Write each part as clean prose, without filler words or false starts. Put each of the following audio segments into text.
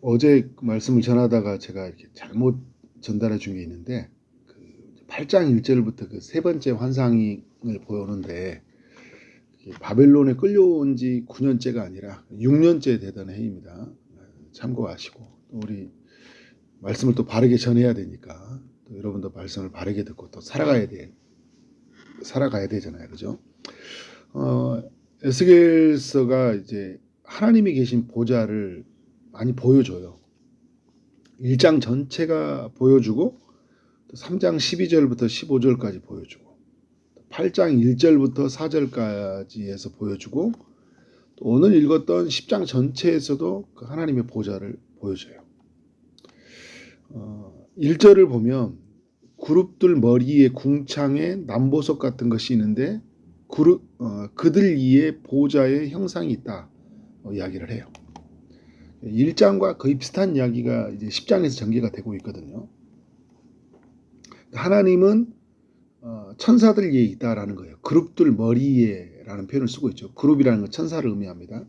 어제 그 말씀을 전하다가 제가 이렇게 잘못 전달해 준 게 있는데, 그 8장 1절부터 그 세 번째 환상을 보여오는데, 바벨론에 끌려온 지 9년째가 아니라 6년째 되던 해입니다. 참고하시고, 또 우리 말씀을 또 바르게 전해야 되니까, 또 여러분도 말씀을 바르게 듣고 또 살아가야 되잖아요. 그죠? 에스겔서가 이제 하나님이 계신 보좌를 많이 보여줘요. 1장 전체가 보여주고, 또 3장 12절부터 15절까지 보여주고, 8장 1절부터 4절까지 해서 보여주고, 또 오늘 읽었던 10장 전체에서도 그 하나님의 보좌를 보여줘요. 1절을 보면 그룹들 머리에 궁창에 남보석 같은 것이 있는데 그들 위에 보좌의 형상이 있다 이야기를 해요. 1장과 거의 비슷한 이야기가 이제 10장에서 전개가 되고 있거든요. 하나님은 천사들 위에 있다라는 거예요. 그룹들 머리에라는 표현을 쓰고 있죠. 그룹이라는 건 천사를 의미합니다.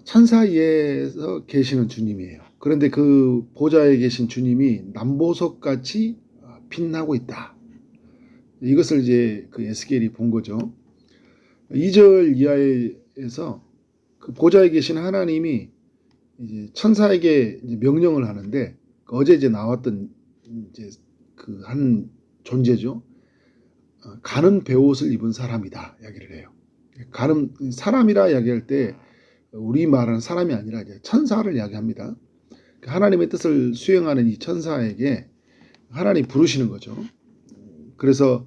천사 위에서 계시는 주님이에요. 그런데 그 보좌에 계신 주님이 남보석같이 빛나고 있다. 이것을 이제 그 에스겔이 본 거죠. 2절 이하에서 그 보좌에 계신 하나님이 이제 천사에게 이제 명령을 하는데, 어제 이제 나왔던 이제 그 한 존재죠. 가는 베옷을 입은 사람이다 이야기를 해요. 가는 사람이라 이야기할 때 우리 말하는 사람이 아니라 이제 천사를 이야기합니다. 하나님의 뜻을 수행하는 이 천사에게 하나님 부르시는 거죠. 그래서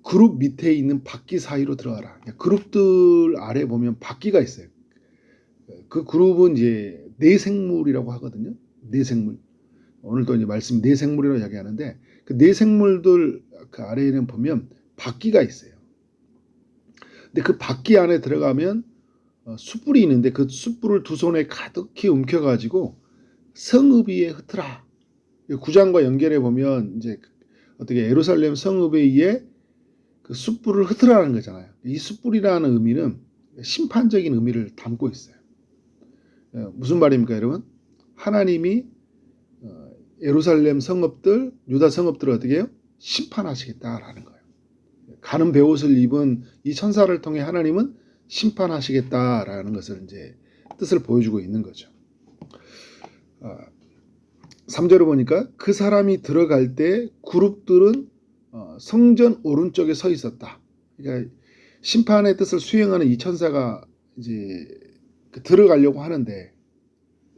그룹 밑에 있는 바퀴 사이로 들어가라. 그룹들 아래 보면 바퀴가 있어요. 그 그룹은 이제 내생물이라고 하거든요. 내생물. 오늘도 이제 말씀 내생물이라고 이야기하는데, 그 내생물들 그 아래에는 보면 바퀴가 있어요. 근데 그 바퀴 안에 들어가면 숯불이 있는데, 그 숯불을 두 손에 가득히 움켜가지고 성읍 위에 흩으라. 9장과 연결해 보면 이제 어떻게 예루살렘 성읍에 의해 그 숯불을 흩으라는 거잖아요. 이 숯불이라는 의미는 심판적인 의미를 담고 있어요. 무슨 말입니까, 여러분? 하나님이 예루살렘 성읍들, 유다 성읍들을 어떻게 해요? 심판하시겠다라는 거예요. 가는 베옷을 입은 이 천사를 통해 하나님은 심판하시겠다라는 것을 이제 뜻을 보여주고 있는 거죠. 3절을 보니까 그 사람이 들어갈 때 그룹들은 성전 오른쪽에 서 있었다. 그러니까 심판의 뜻을 수행하는 이 천사가 이제 들어가려고 하는데,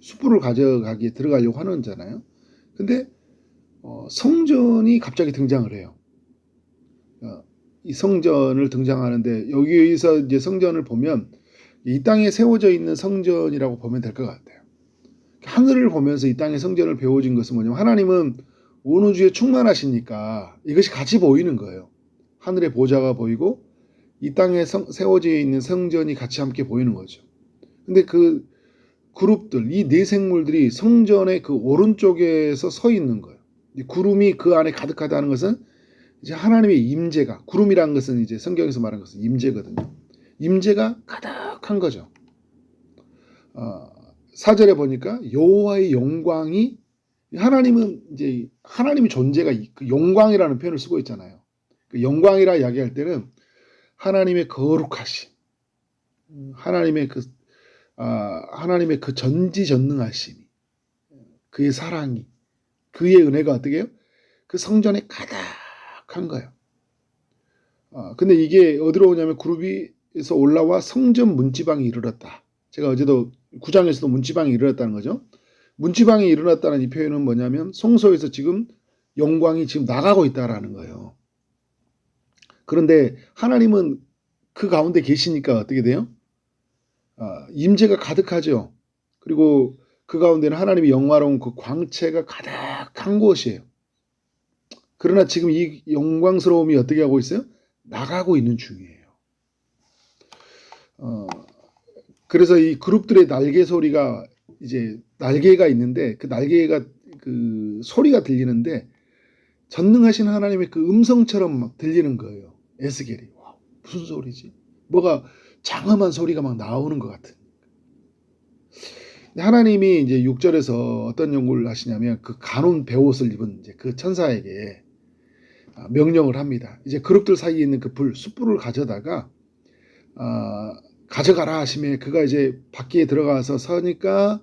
숯불을 가져가기에 들어가려고 하는 거잖아요. 근데 성전이 갑자기 등장을 해요. 이 성전을 등장하는데, 여기서 이제 성전을 보면 이 땅에 세워져 있는 성전이라고 보면 될 것 같아요. 하늘을 보면서 이 땅의 성전을 배워진 것은 뭐냐면, 하나님은 온 우주에 충만하시니까 이것이 같이 보이는 거예요. 하늘의 보좌가 보이고 이 땅에 세워져 있는 성전이 같이 함께 보이는 거죠. 근데 그 그룹들, 이 내생물들이 성전의 그 오른쪽에서 서 있는 거예요. 이 구름이 그 안에 가득하다는 것은 이제 하나님의 임재가, 구름이라는 것은 이제 성경에서 말하는 것은 임재거든요. 임재가 가득한 거죠. 4절에 보니까 여호와의 영광이, 하나님은 이제 하나님의 존재가 그 영광이라는 표현을 쓰고 있잖아요. 그 영광이라 이야기할 때는 하나님의 거룩하심, 하나님의 그 전지전능하심이, 그의 사랑이, 그의 은혜가 어떻게 해요? 그 성전에 가득한 거예요. 근데 이게 어디로 오냐면 그룹이에서 올라와 성전 문지방에 이르렀다. 제가 어제도 9장에서도 문지방에 이르렀다는 거죠. 문지방에 일어났다는 이 표현은 뭐냐면 성소에서 지금 영광이 지금 나가고 있다라는 거예요. 그런데 하나님은 그 가운데 계시니까 어떻게 돼요? 임재가 가득하죠. 그리고 그 가운데는 하나님의 영화로운 그 광채가 가득한 곳이에요. 그러나 지금 이 영광스러움이 어떻게 하고 있어요? 나가고 있는 중이에요. 그래서 이 그룹들의 날개 소리가, 이제 날개가 있는데 그 날개가 그 소리가 들리는데 전능하신 하나님의 그 음성처럼 막 들리는 거예요. 에스겔이. 와, 무슨 소리지? 뭐가 장엄한 소리가 막 나오는 것 같은. 하나님이 이제 6절에서 어떤 연구를 하시냐면 그 가뉨 베옷을 입은 이제 그 천사에게 명령을 합니다. 이제 그룹들 사이에 있는 그 숯불을 가져다가 가져가라 하시면 그가 이제 밖에 들어가서 서니까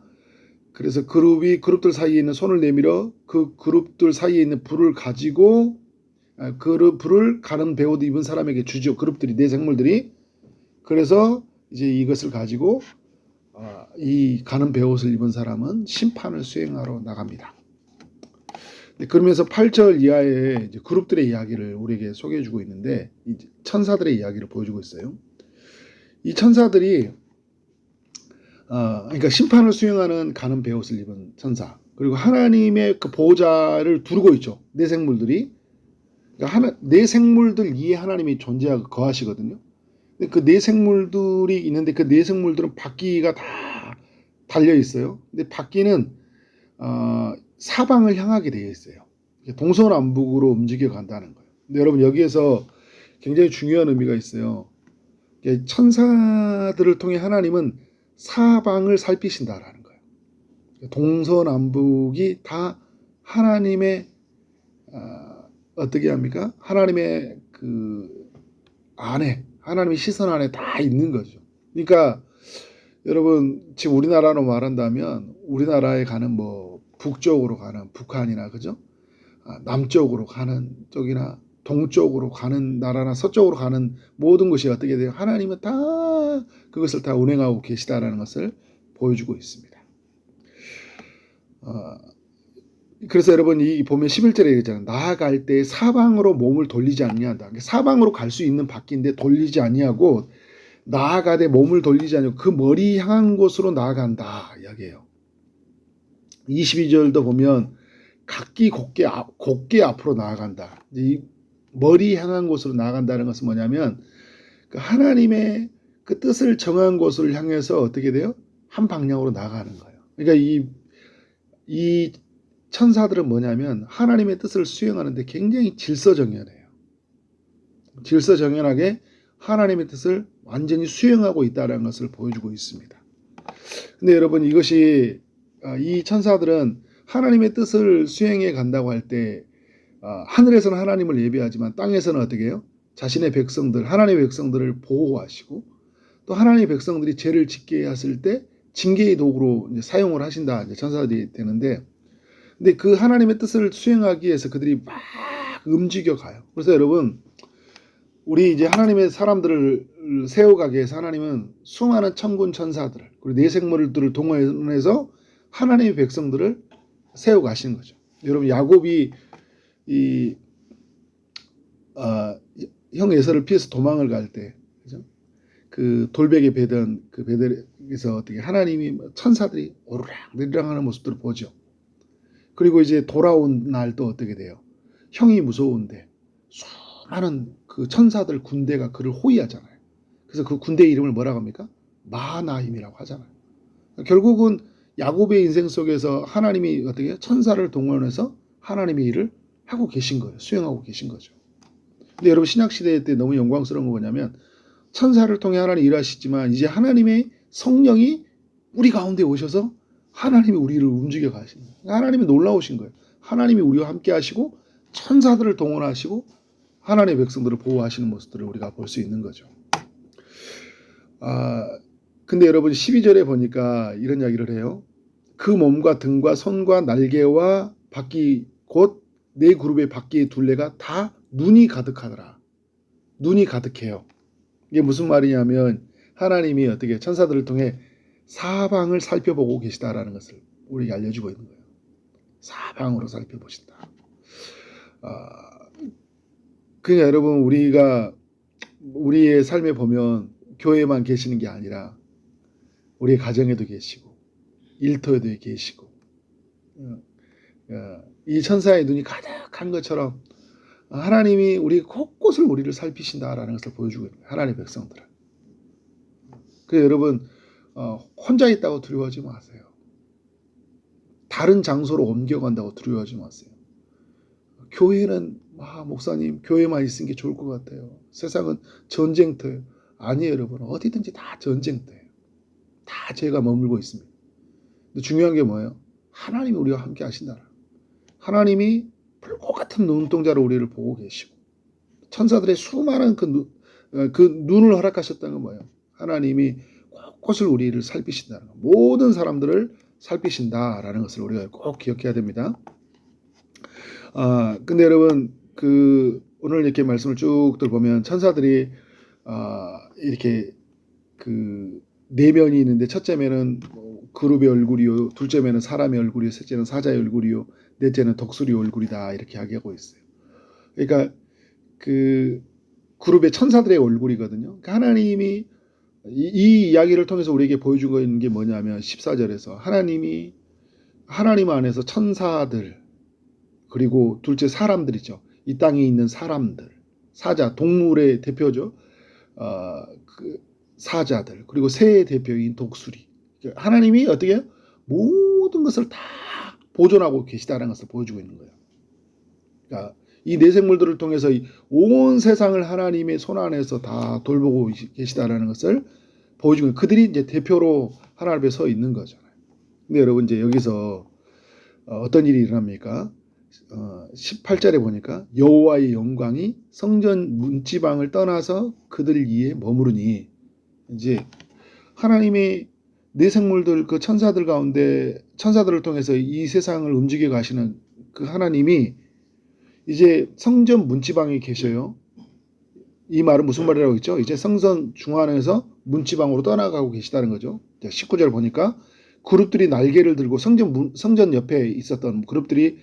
그래서 그룹들 사이에 있는 손을 내밀어 그 그룹들 사이에 있는 불을 가지고 그 불을 가뉨 베옷 입은 사람에게 주죠. 그룹들이 네 생물들이. 그래서 이제 이것을 가지고 이 가뉨 베옷을 입은 사람은 심판을 수행하러 나갑니다. 그러면서 8절 이하의 이제 그룹들의 이야기를 우리에게 소개해주고 있는데 이제 천사들의 이야기를 보여주고 있어요. 이 천사들이 그러니까 심판을 수행하는 가뉨 베옷을 입은 천사, 그리고 하나님의 그 보호자를 두르고 있죠. 네 생물들이. 그러니까 네 생물들 위에 하나님이 존재하고 거하시거든요. 그 네 생물들이 있는데 그 네 생물들은 바퀴가 다 달려 있어요. 근데 바퀴는 사방을 향하게 되어 있어요. 동서남북으로 움직여 간다는 거예요. 근데 여러분 여기에서 굉장히 중요한 의미가 있어요. 천사들을 통해 하나님은 사방을 살피신다라는 거예요. 동서남북이 다 하나님의 어떻게 합니까? 하나님의 그 안에, 하나님의 시선 안에 다 있는 거죠. 그러니까 여러분 지금 우리나라로 말한다면 우리나라에 가는 뭐 북쪽으로 가는 북한이나 그죠? 남쪽으로 가는 쪽이나 동쪽으로 가는 나라나 서쪽으로 가는 모든 것이 어떻게 돼요? 하나님은 다 그것을 다 운행하고 계시다라는 것을 보여주고 있습니다. 그래서 여러분 이 보면 11절에 이랬잖아요. 나아갈 때 사방으로 몸을 돌리지 아니한다. 사방으로 갈 수 있는 바퀴인데 돌리지 아니하고 나아가되 몸을 돌리지 아니하고 그 머리 향한 곳으로 나아간다 이야기해요. 22절도 보면 각기 곧게 앞으로 나아간다. 이 머리 향한 곳으로 나아간다는 것은 뭐냐면 그 하나님의 그 뜻을 정한 곳을 향해서 어떻게 돼요? 한 방향으로 나아가는 거예요. 그러니까 이 천사들은 뭐냐면 하나님의 뜻을 수행하는데 굉장히 질서정연해요. 질서정연하게 하나님의 뜻을 완전히 수행하고 있다는 것을 보여주고 있습니다. 근데 여러분 이것이 이 천사들은 하나님의 뜻을 수행해 간다고 할 때 하늘에서는 하나님을 예배하지만 땅에서는 어떻게 해요? 자신의 백성들, 하나님의 백성들을 보호하시고 또 하나님의 백성들이 죄를 짓게 했을 때 징계의 도구로 이제 사용을 하신다. 이제 천사들이 되는데 근데 그 하나님의 뜻을 수행하기 위해서 그들이 막 움직여 가요. 그래서 여러분 우리 이제 하나님의 사람들을 세워가기 위해서 하나님은 수많은 천군 천사들을 그리고 네 생물들을 동원해서 하나님의 백성들을 세워가시는 거죠. 여러분 야곱이 형 에서를 피해서 도망을 갈 때, 그죠? 그 돌베개 베던 그 베델에서 어떻게 하나님이 천사들이 오르락 내리락 하는 모습들을 보죠. 그리고 이제 돌아온 날 또 어떻게 돼요? 형이 무서운데 수많은 그 천사들 군대가 그를 호위하잖아요. 그래서 그 군대 이름을 뭐라고 합니까? 마하나임이라고 하잖아요. 결국은 야곱의 인생 속에서 하나님이 어떻게 해요? 천사를 동원해서 하나님의 일을 하고 계신 거예요. 수행하고 계신 거죠. 근데 여러분 신약시대 때 너무 영광스러운 거 뭐냐면 천사를 통해 하나님 일하시지만 이제 하나님의 성령이 우리 가운데 오셔서 하나님이 우리를 움직여 가시는 거예요. 하나님이 놀라우신 거예요. 하나님이 우리와 함께 하시고 천사들을 동원하시고 하나님의 백성들을 보호하시는 모습들을 우리가 볼 수 있는 거죠. 근데 여러분 12절에 보니까 이런 이야기를 해요. 그 몸과 등과 손과 날개와 바퀴 곧 네 그룹의 바퀴의 둘레가 다 눈이 가득하더라. 눈이 가득해요. 이게 무슨 말이냐면 하나님이 어떻게 천사들을 통해 사방을 살펴보고 계시다라는 것을 우리에게 알려주고 있는 거예요. 사방으로 살펴보신다. 그러니까 여러분 우리가 우리의 삶에 보면 교회만 계시는 게 아니라 우리의 가정에도 계시고 일터에도 계시고 이 천사의 눈이 가득한 것처럼 하나님이 우리 곳곳을 우리를 살피신다라는 것을 보여주고 있는 거예요. 하나님의 백성들은. 그래서 여러분 혼자 있다고 두려워하지 마세요. 다른 장소로 옮겨간다고 두려워하지 마세요. 교회는 목사님 교회만 있는 게 좋을 것 같아요. 세상은 전쟁터예요. 아니에요 여러분. 어디든지 다 전쟁터예요. 다 죄가 머물고 있습니다. 근데 중요한 게 뭐예요? 하나님이 우리와 함께 하신다. 하나님이 불꽃 같은 눈동자로 우리를 보고 계시고 천사들의 수많은 그 눈을 허락하셨다는 건 뭐예요? 하나님이 곳곳을 우리를 살피신다는 거. 모든 사람들을 살피신다라는 것을 우리가 꼭 기억해야 됩니다. 근데 여러분 오늘 이렇게 말씀을 쭉 들어보면 천사들이 이렇게 네 면이 있는데 첫째면은 그룹의 얼굴이요, 둘째면은 사람의 얼굴이요, 셋째는 사자의 얼굴이요, 넷째는 독수리 얼굴이다 이렇게 이야기하고 있어요. 그러니까 그룹의 천사들의 얼굴이거든요. 그러니까 하나님이 이 이야기를 통해서 우리에게 보여주고 있는 게 뭐냐면 14절에서 하나님 안에서 천사들 그리고 둘째 사람들이죠. 이 땅에 있는 사람들, 사자, 동물의 대표죠. 사자들 그리고 새의 대표인 독수리. 하나님이 어떻게 해요? 모든 것을 다 보존하고 계시다는 것을 보여주고 있는 거예요. 그러니까 이 네 생물들을 통해서 온 세상을 하나님의 손 안에서 다 돌보고 계시다라는 것을 보여주고 있는 그들이 이제 대표로 하나님 앞에 서 있는 거잖아요. 근데 여러분 이제 여기서 어떤 일이 일어납니까? 18절에 보니까 여호와의 영광이 성전 문지방을 떠나서 그들 위에 머무르니 이제 하나님의 네 생물들 그 천사들 가운데 천사들을 통해서 이 세상을 움직여 가시는 그 하나님이 이제 성전 문지방에 계셔요. 이 말은 무슨 말이라고 했죠? 이제 성전 중앙에서 문지방으로 떠나가고 계시다는 거죠. 19절 보니까 그룹들이 날개를 들고 성전 옆에 있었던 그룹들이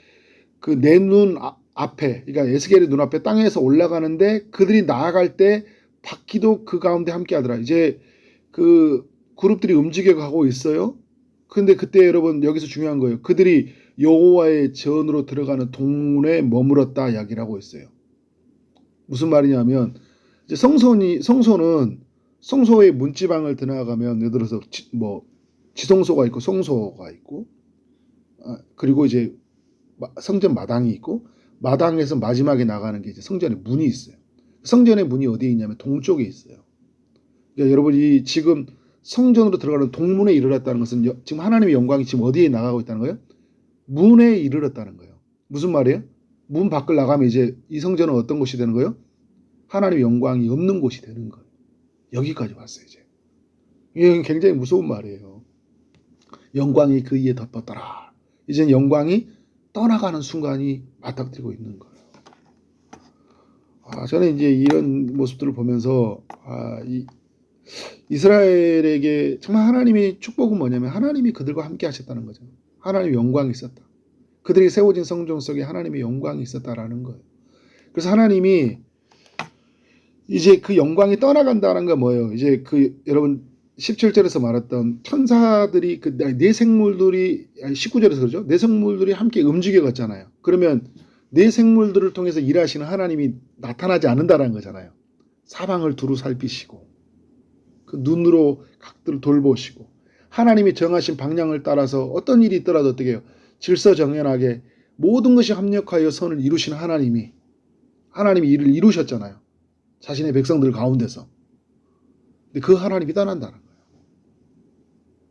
그 내 눈 앞에, 그러니까 에스겔의 눈앞에 땅에서 올라가는데 그들이 나아갈 때 바퀴도 그 가운데 함께 하더라. 이제 그 그룹들이 움직여 가고 있어요. 근데 그때 여러분 여기서 중요한 거예요. 그들이 여호와의 전으로 들어가는 동문에 머물었다 이야기를 하고 있어요. 무슨 말이냐면 이제 성소는 성소의 문지방을 들어가면 예를 들어서 지성소가 있고 성소가 있고 그리고 이제 성전 마당이 있고 마당에서 마지막에 나가는 게 이제 성전의 문이 있어요. 성전의 문이 어디에 있냐면 동쪽에 있어요. 그러니까 여러분이 지금 성전으로 들어가는 동문에 이르렀다는 것은 지금 하나님의 영광이 지금 어디에 나가고 있다는 거예요? 문에 이르렀다는 거예요. 무슨 말이에요? 문 밖을 나가면 이제 이 성전은 어떤 곳이 되는 거예요? 하나님의 영광이 없는 곳이 되는 거예요. 여기까지 왔어요 이제. 이게 굉장히 무서운 말이에요. 영광이 그 위에 덮었더라. 이제 영광이 떠나가는 순간이 맞닥뜨리고 있는 거예요. 저는 이제 이런 모습들을 보면서 이스라엘에게 정말 하나님의 축복은 뭐냐면 하나님이 그들과 함께 하셨다는 거죠. 하나님의 영광이 있었다. 그들에게 세워진 성전 속에 하나님의 영광이 있었다라는 거예요. 그래서 하나님이 이제 그 영광이 떠나간다는 건 뭐예요? 이제 여러분 17절에서 말했던 천사들이 네 생물들이 19절에서 그러죠. 네 생물들이 함께 움직여 갔잖아요. 그러면 네 생물들을 통해서 일하시는 하나님이 나타나지 않는다라는 거잖아요. 사방을 두루 살피시고 그 눈으로 각들을 돌보시고 하나님이 정하신 방향을 따라서 어떤 일이 있더라도 어떻게 해요? 질서정연하게 모든 것이 합력하여 선을 이루시는 하나님이 일을 이루셨잖아요. 자신의 백성들 가운데서. 근데 그 하나님이 떠난다는 거예요.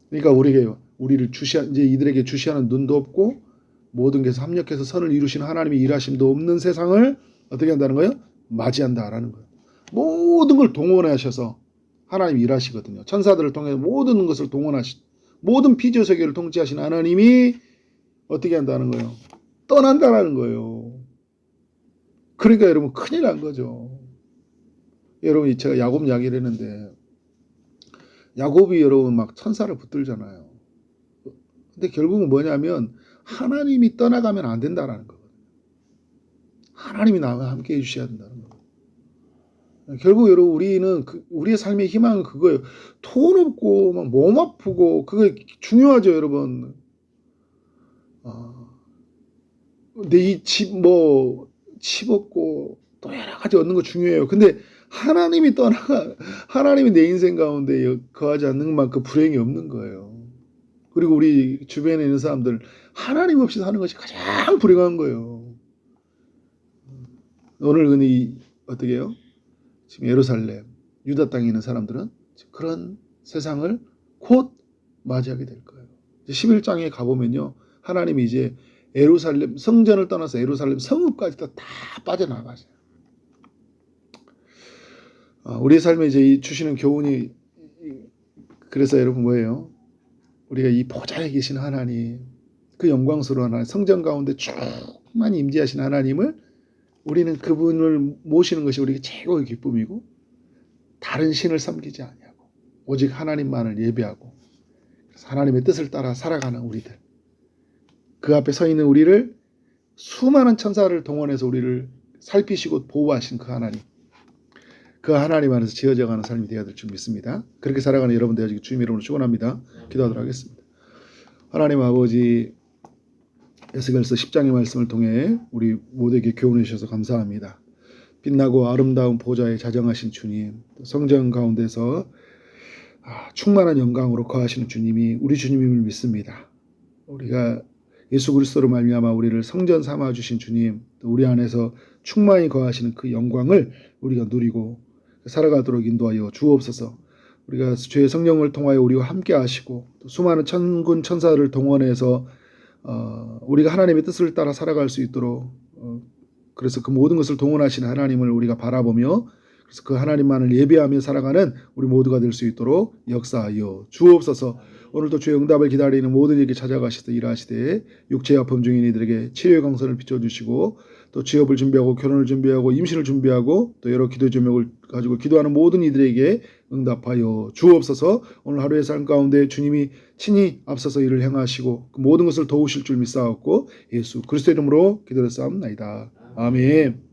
그러니까 우리를 이제 이들에게 주시하는 눈도 없고 모든 것에서 합력해서 선을 이루시는 하나님의 일하심도 없는 세상을 어떻게 한다는 거예요? 맞이한다라는 거예요. 모든 걸 동원하셔서 하나님이 일하시거든요. 천사들을 통해 모든 것을 모든 피조 세계를 통치하시는 하나님이 어떻게 한다는 거예요? 떠난다라는 거예요. 그러니까 여러분 큰일 난 거죠. 여러분 제가 야곱 이야기를 했는데 야곱이 여러분 막 천사를 붙들잖아요. 근데 결국은 뭐냐면 하나님이 떠나가면 안 된다라는 거거든요. 하나님이 나와 함께 해주셔야 된다는 거예요. 결국 여러분 우리는 우리의 삶의 희망은 그거예요. 돈 없고 막 몸 아프고 그게 중요하죠 여러분. 내 집 없고 또 여러 가지 얻는 거 중요해요. 근데 하나님이 내 인생 가운데 거하지 않는 만큼 불행이 없는 거예요. 그리고 우리 주변에 있는 사람들 하나님 없이 사는 것이 가장 불행한 거예요. 오늘 근데 어떻게 해요? 지금 예루살렘, 유다 땅에 있는 사람들은 그런 세상을 곧 맞이하게 될 거예요. 11장에 가보면요. 하나님이 이제 예루살렘 성전을 떠나서 예루살렘 성읍까지도 다 빠져나가세요. 우리의 삶에 이제 주시는 교훈이, 그래서 여러분 뭐예요? 우리가 이 보좌에 계신 하나님, 그 영광스러운 하나님, 성전 가운데 충만히 임재하신 하나님을, 우리는 그분을 모시는 것이 우리에게 최고의 기쁨이고, 다른 신을 섬기지 아니하고 오직 하나님만을 예배하고, 그래서 하나님의 뜻을 따라 살아가는 우리들, 그 앞에 서 있는 우리를 수많은 천사를 동원해서 우리를 살피시고 보호하신 그 하나님, 그 하나님 안에서 지어져가는 삶이 되어야 될 줄 믿습니다. 그렇게 살아가는 여러분 되어지기 주님 이름으로 축원합니다. 기도하도록 하겠습니다. 하나님 아버지, 에스겔서 10장의 말씀을 통해 우리 모두에게 교훈해 주셔서 감사합니다. 빛나고 아름다운 보좌에 자정하신 주님, 성전 가운데서 충만한 영광으로 거하시는 주님이 우리 주님임을 믿습니다. 우리가 예수 그리스도로 말미암아 우리를 성전 삼아 주신 주님, 또 우리 안에서 충만히 거하시는 그 영광을 우리가 누리고 살아가도록 인도하여 주옵소서. 우리가 주의 성령을 통하여 우리와 함께 하시고 또 수많은 천군 천사를 동원해서 우리가 하나님의 뜻을 따라 살아갈 수 있도록, 그래서 그 모든 것을 동원하시는 하나님을 우리가 바라보며, 그래서 그 하나님만을 예배하며 살아가는 우리 모두가 될 수 있도록 역사하여 주옵소서. 오늘도 주의 응답을 기다리는 모든 이에게 찾아가시되 일하시되 육체의 아픔 중인 이들에게 치료의 강선을 비춰주시고, 또 취업을 준비하고 결혼을 준비하고 임신을 준비하고 또 여러 기도 제목을 가지고 기도하는 모든 이들에게 응답하여 주옵소서. 오늘 하루의 삶 가운데 주님이 친히 앞서서 일을 행하시고 그 모든 것을 도우실 줄 믿사옵고 예수 그리스도 이름으로 기도를 쌓옵나이다. 아멘.